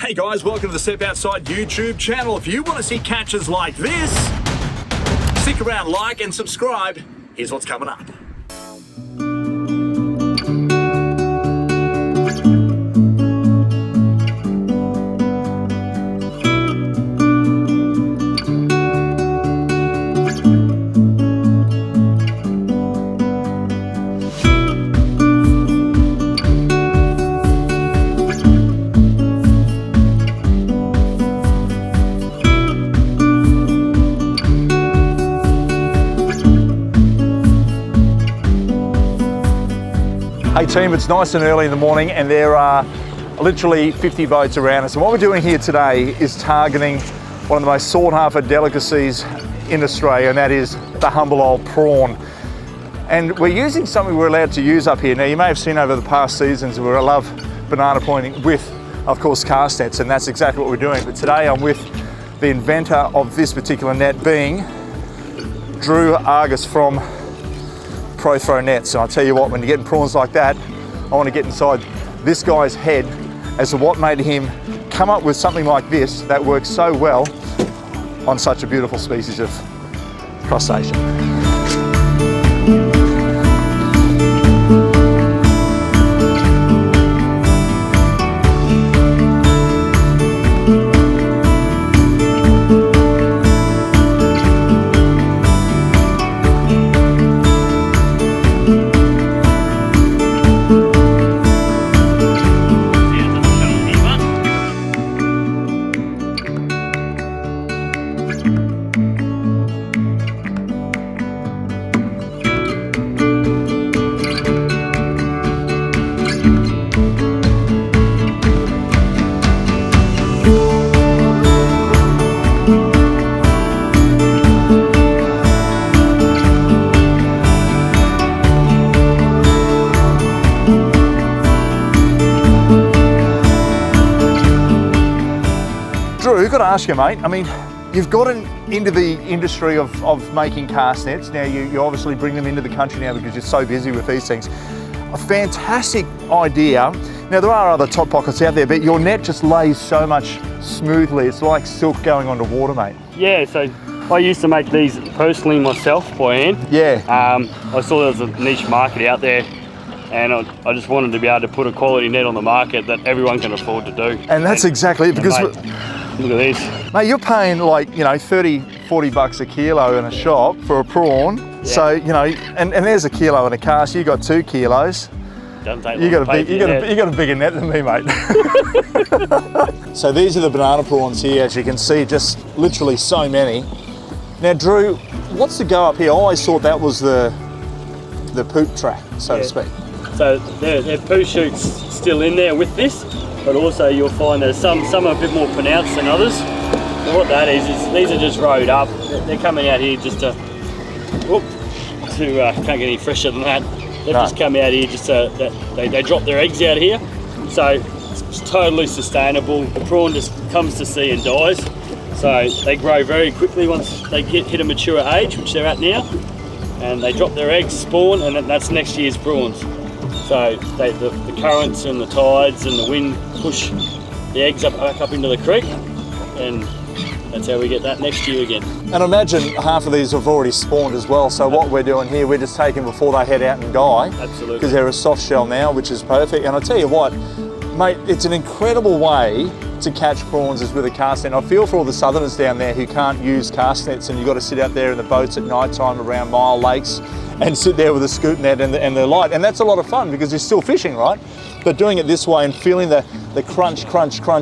Hey guys, welcome to the Step Outside YouTube channel. If you want to see catches like this, stick around, like and subscribe. Here's what's coming up. Hey team, it's nice and early in the morning and there are literally 50 boats around us. And what we're doing here today is targeting one of the most sought after delicacies in Australia, and that is the humble old prawn. And we're using something we're allowed to use up here. Now you may have seen over the past seasons where I love banana pointing with, of course, cast nets, and that's exactly what we're doing. But today I'm with the inventor of this particular net, being Drew Argus from Pro Throw Nets. And I'll tell you what, when you're getting prawns like that, I want to get inside this guy's head as to what made him come up with something like this that works so well on such a beautiful species of crustacean. Drew, I've got to ask you, mate, I mean, you've gotten into the industry of making cast nets. Now, you obviously bring them into the country now because you're so busy with these things. A fantastic idea. Now, there are other top pockets out there, but your net just lays so much smoothly. It's like silk going onto water, mate. Yeah, so I used to make these personally myself by hand. Yeah. I saw there was a niche market out there, and I just wanted to be able to put a quality net on the market that everyone can afford to do. And that's exactly it, because look at this. Mate, you're paying like, 30, 40 bucks a kilo in a shop for a prawn. Yeah. So, and there's a kilo in a cast. You got 2 kilos. Doesn't take you got a bigger net than me, mate. So these are the banana prawns here, as you can see, just literally so many. Now, Drew, what's the go up here? I always thought that was the poop track, so to speak. So there are poo shoots still in there with this, but also you'll find that some are a bit more pronounced than others. And what that is these are just rowed up. They're coming out here just to, can't get any fresher than that. They've just come out here just to, they drop their eggs out here. So it's totally sustainable. The prawn just comes to sea and dies. So they grow very quickly once they hit a mature age, which they're at now. And they drop their eggs, spawn, and that's next year's prawns. So the currents and the tides and the wind push the eggs back up into the creek, and that's how we get that next year again. And I imagine half of these have already spawned as well, so what we're doing here, we're just taking before they head out and die. Absolutely. Because they're a soft shell now, which is perfect. And I tell you what, mate, it's an incredible way to catch prawns is with a cast net. I feel for all the southerners down there who can't use cast nets, and you've got to sit out there in the boats at night time around mile lakes and sit there with a scoop net and the light, and that's a lot of fun because you're still fishing, right? But doing it this way and feeling the crunch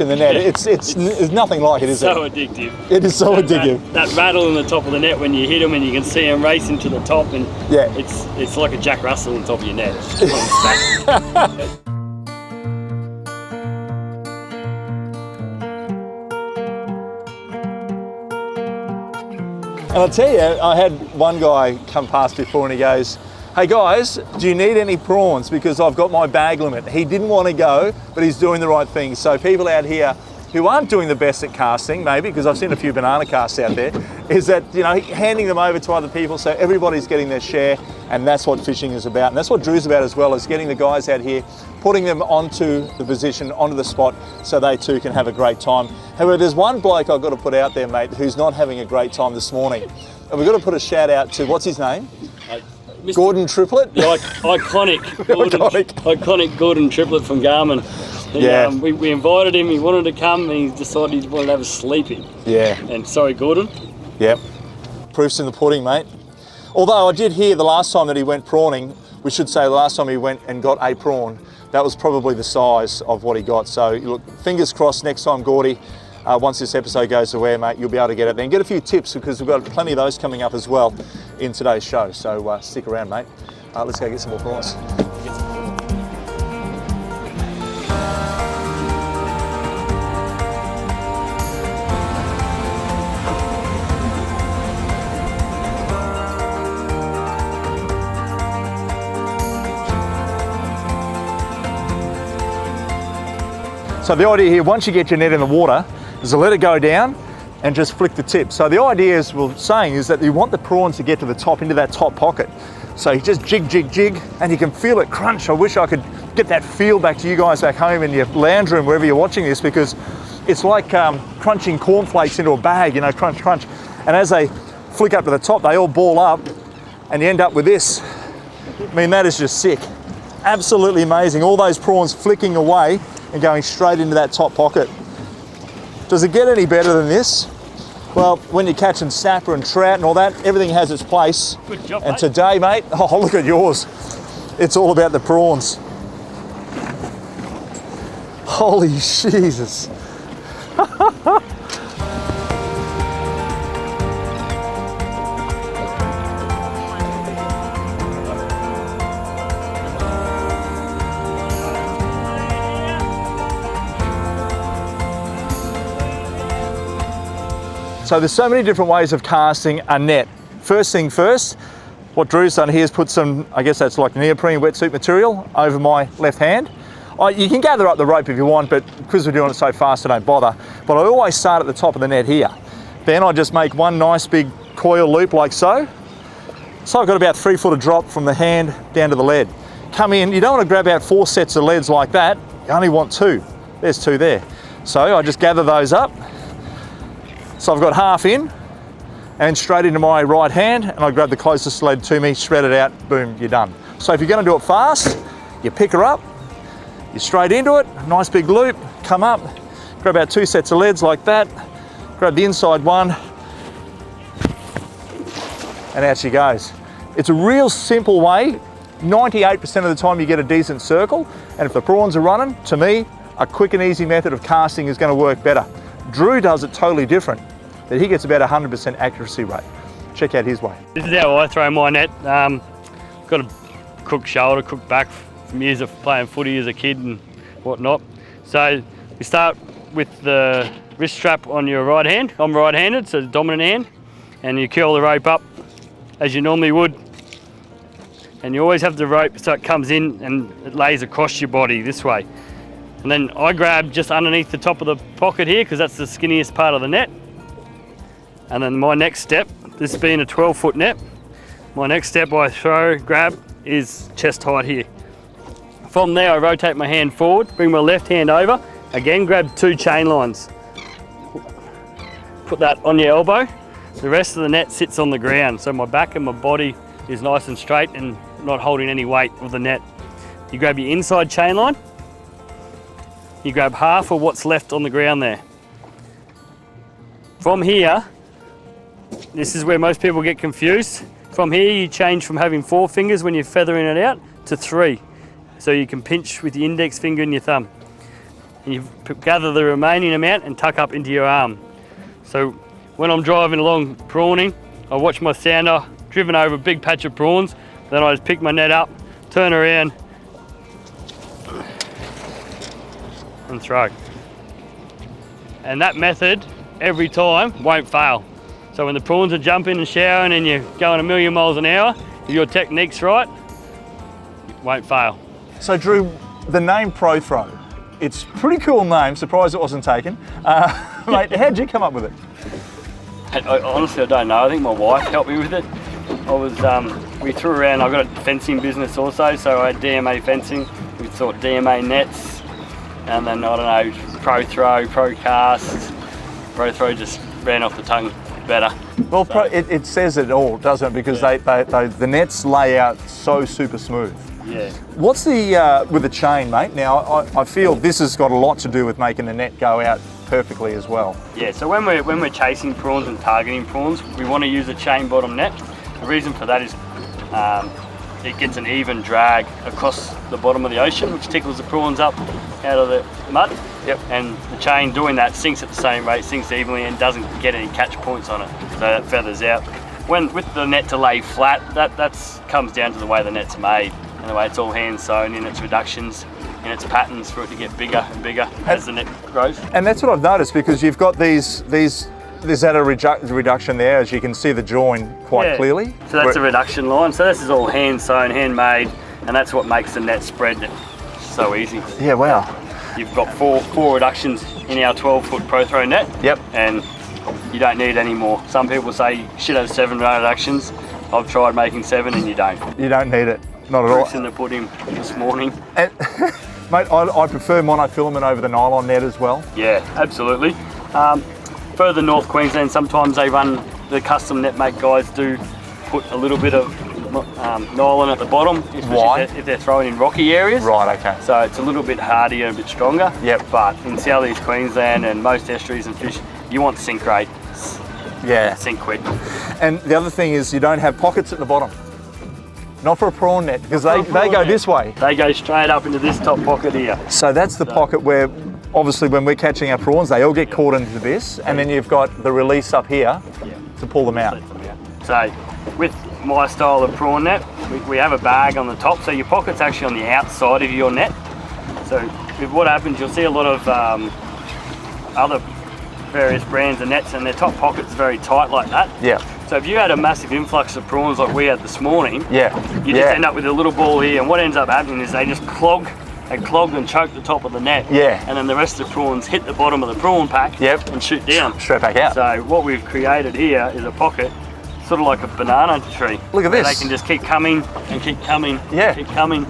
in the net, it's nothing like it, is it? So addictive. It is so addictive. That rattle in the top of the net when you hit them and you can see them racing to the top, and yeah, it's like a Jack Russell on top of your net. It's just And I'll tell you, I had one guy come past before and he goes, "Hey guys, do you need any prawns? Because I've got my bag limit." He didn't want to go, but he's doing the right thing. So people out here who aren't doing the best at casting, maybe, because I've seen a few banana casts out there, is that, you know, handing them over to other people so everybody's getting their share, and that's what fishing is about. And that's what Drew's about as well, is getting the guys out here, putting them onto the position, onto the spot, so they too can have a great time. However, there's one bloke I've got to put out there, mate, who's not having a great time this morning. And we've got to put a shout out to, what's his name? Gordon Triplet? The iconic Gordon Triplet from Garmin. We invited him, he wanted to come, and he decided he wanted to have a sleep in. Yeah. And sorry, Gordon. Yep. Proof's in the pudding, mate. Although I did hear the last time that he went prawning, we should say the last time he went and got a prawn, that was probably the size of what he got. So look, fingers crossed next time, Gordy, once this episode goes to air, mate, you'll be able to get it there and get a few tips, because we've got plenty of those coming up as well in today's show. So stick around, mate. Let's go get some more prawns. So the idea here, once you get your net in the water, is to let it go down and just flick the tip. So the idea, as we're saying, is that you want the prawns to get to the top, into that top pocket. So you just jig, jig, jig, and you can feel it crunch. I wish I could get that feel back to you guys back home in your lounge room, wherever you're watching this, because it's like crunching cornflakes into a bag, you know, crunch, crunch. And as they flick up to the top, they all ball up, and you end up with this. I mean, that is just sick. Absolutely amazing. All those prawns flicking away and going straight into that top pocket. Does it get any better than this? Well, when you're catching snapper and trout and all that, everything has its place. Good job, and mate. Today, mate, oh, look at yours. It's all about the prawns. Holy Jesus. So there's so many different ways of casting a net. First thing first, what Drew's done here is put some, I guess that's like neoprene wetsuit material over my left hand. You can gather up the rope if you want, but because we're doing it so fast, I don't bother. But I always start at the top of the net here. Then I just make one nice big coil loop like so. So I've got about 3 foot of drop from the hand down to the lead. Come in, you don't want to grab out 4 sets of leads like that. You only want 2. There's 2 there. So I just gather those up. So I've got half in and straight into my right hand, and I grab the closest lead to me, shred it out, boom, you're done. So if you're going to do it fast, you pick her up, you're straight into it, nice big loop, come up, grab out 2 sets of leads like that, grab the inside one, and out she goes. It's a real simple way. 98% of the time you get a decent circle, and if the prawns are running, to me, a quick and easy method of casting is going to work better. Drew does it totally different, but he gets about 100% accuracy rate. Check out his way. This is how I throw my net. Got a crook shoulder, crook back from years of playing footy as a kid and whatnot. So you start with the wrist strap on your right hand. I'm right-handed, so the dominant hand, and you curl the rope up as you normally would. And you always have the rope so it comes in and it lays across your body this way. And then I grab just underneath the top of the pocket here, because that's the skinniest part of the net. And then my next step, this being a 12-foot net, my next step I grab is chest height here. From there I rotate my hand forward, bring my left hand over, again grab 2 chain lines. Put that on your elbow. The rest of the net sits on the ground, so my back and my body is nice and straight and not holding any weight of the net. You grab your inside chain line, you grab half of what's left on the ground there. From here, this is where most people get confused. From here you change from having 4 fingers when you're feathering it out to 3. So you can pinch with your index finger and your thumb. And you gather the remaining amount and tuck up into your arm. So when I'm driving along prawning, I watch my sounder driven over a big patch of prawns, then I just pick my net up, turn around, and throw. And that method, every time, won't fail. So when the prawns are jumping and showering and you're going 1,000,000 miles an hour, if your technique's right, it won't fail. So Drew, the name Pro Throw, It's a pretty cool name, surprised it wasn't taken. Mate, how'd you come up with it? Honestly, I don't know. I think my wife helped me with it. We threw around, I've got a fencing business also, so I had DMA fencing. We thought DMA nets, and then, I don't know, pro throw, pro cast. Pro throw just ran off the tongue better. Well, so. It says it all, doesn't it? Because the nets lay out so super smooth. Yeah. What's the, with the chain, mate? Now, I feel this has got a lot to do with making the net go out perfectly as well. Yeah, so when we're chasing prawns and targeting prawns, we want to use a chain bottom net. The reason for that is it gets an even drag across the bottom of the ocean, which tickles the prawns up out of the mud. Yep. And the chain doing that sinks at the same rate, sinks evenly, and doesn't get any catch points on it, so that feathers out. With the net to lay flat, that comes down to the way the net's made and the way it's all hand sewn in its reductions, in its patterns, for it to get bigger and bigger as the net grows. And that's what I've noticed, because you've got there's that a reduction there, as you can see the join quite clearly. So that's a reduction line. So this is all hand sewn, handmade, and that's what makes the net spread so easy. Yeah, wow. You've got four reductions in our 12-foot pro throw net. Yep. And you don't need any more. Some people say you should have 7 reductions. I've tried making 7 and you don't. You don't need it, not at all. Proof's in the pudding this morning. And, mate, I prefer monofilament over the nylon net as well. Yeah, absolutely. Further north Queensland, sometimes they run, the custom net make guys do put a little bit of nylon at the bottom. Why? If they're throwing in rocky areas. Right, okay. So it's a little bit hardier and a bit stronger. Yep. But in southeast Queensland and most estuaries and fish, you want sink rate. Yeah. Sink quick. And the other thing is you don't have pockets at the bottom. Not for a prawn net, because they go this way. They go straight up into this top pocket here. So that's the pocket where, obviously, when we're catching our prawns, they all get caught into this, and then you've got the release up here to pull them out. So with my style of prawn net, we have a bag on the top, so your pocket's actually on the outside of your net. So what happens, you'll see a lot of other various brands of nets, and their top pocket's very tight like that. Yeah. So if you had a massive influx of prawns like we had this morning, you just end up with a little ball here, and what ends up happening is they just clog and choke the top of the net. Yeah. And then the rest of the prawns hit the bottom of the prawn pack and shoot down. Straight back out. So what we've created here is a pocket, sort of like a banana tree. Look at this. They can just keep coming and keep coming, keep coming.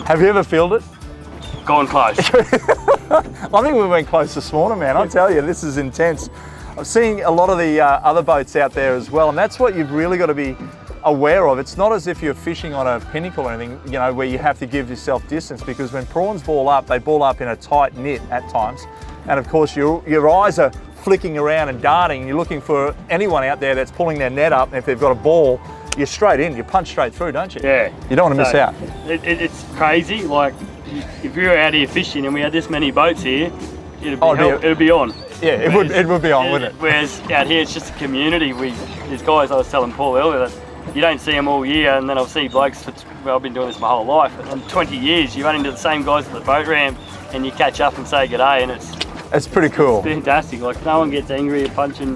Have you ever filled it? Gone close. I think we went close this morning, man. I'll tell you, this is intense. I'm seeing a lot of the other boats out there as well, and that's what you've really got to be aware of. It's not as if you're fishing on a pinnacle or anything, you know, where you have to give yourself distance, because when prawns ball up, they ball up in a tight knit at times. And of course, your eyes are flicking around and darting, and you're looking for anyone out there that's pulling their net up, and if they've got a ball, you're straight in, you punch straight through, don't you? Yeah. You don't want to miss out. It's crazy. Like, if you were out here fishing and we had this many boats here, it'd be on. Yeah, it would be on, wouldn't it? Whereas out here, it's just a community. These guys, I was telling Paul earlier, that you don't see them all year, and then I'll see blokes, I've been doing this my whole life, and 20 years, you run into the same guys at the boat ramp, and you catch up and say g'day, and it's pretty cool. It's fantastic. Like, no one gets angry at pushing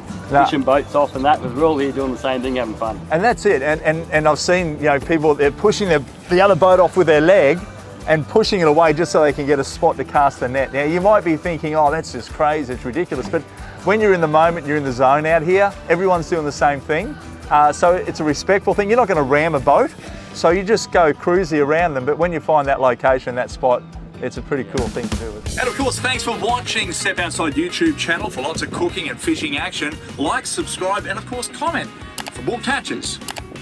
boats off and that, because we're all here doing the same thing, having fun. And that's it. And I've seen, you know, people, they're pushing the other boat off with their leg and pushing it away just so they can get a spot to cast the net. Now, you might be thinking, oh, that's just crazy, it's ridiculous. But when you're in the moment, you're in the zone out here, everyone's doing the same thing. So it's a respectful thing. You're not going to ram a boat, so you just go cruisy around them. But when you find that location, that spot, it's a pretty cool thing to do with. And of course, thanks for watching Step Outside YouTube channel for lots of cooking and fishing action. Like, subscribe, and of course comment for more catches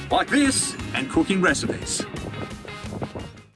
like this and cooking recipes.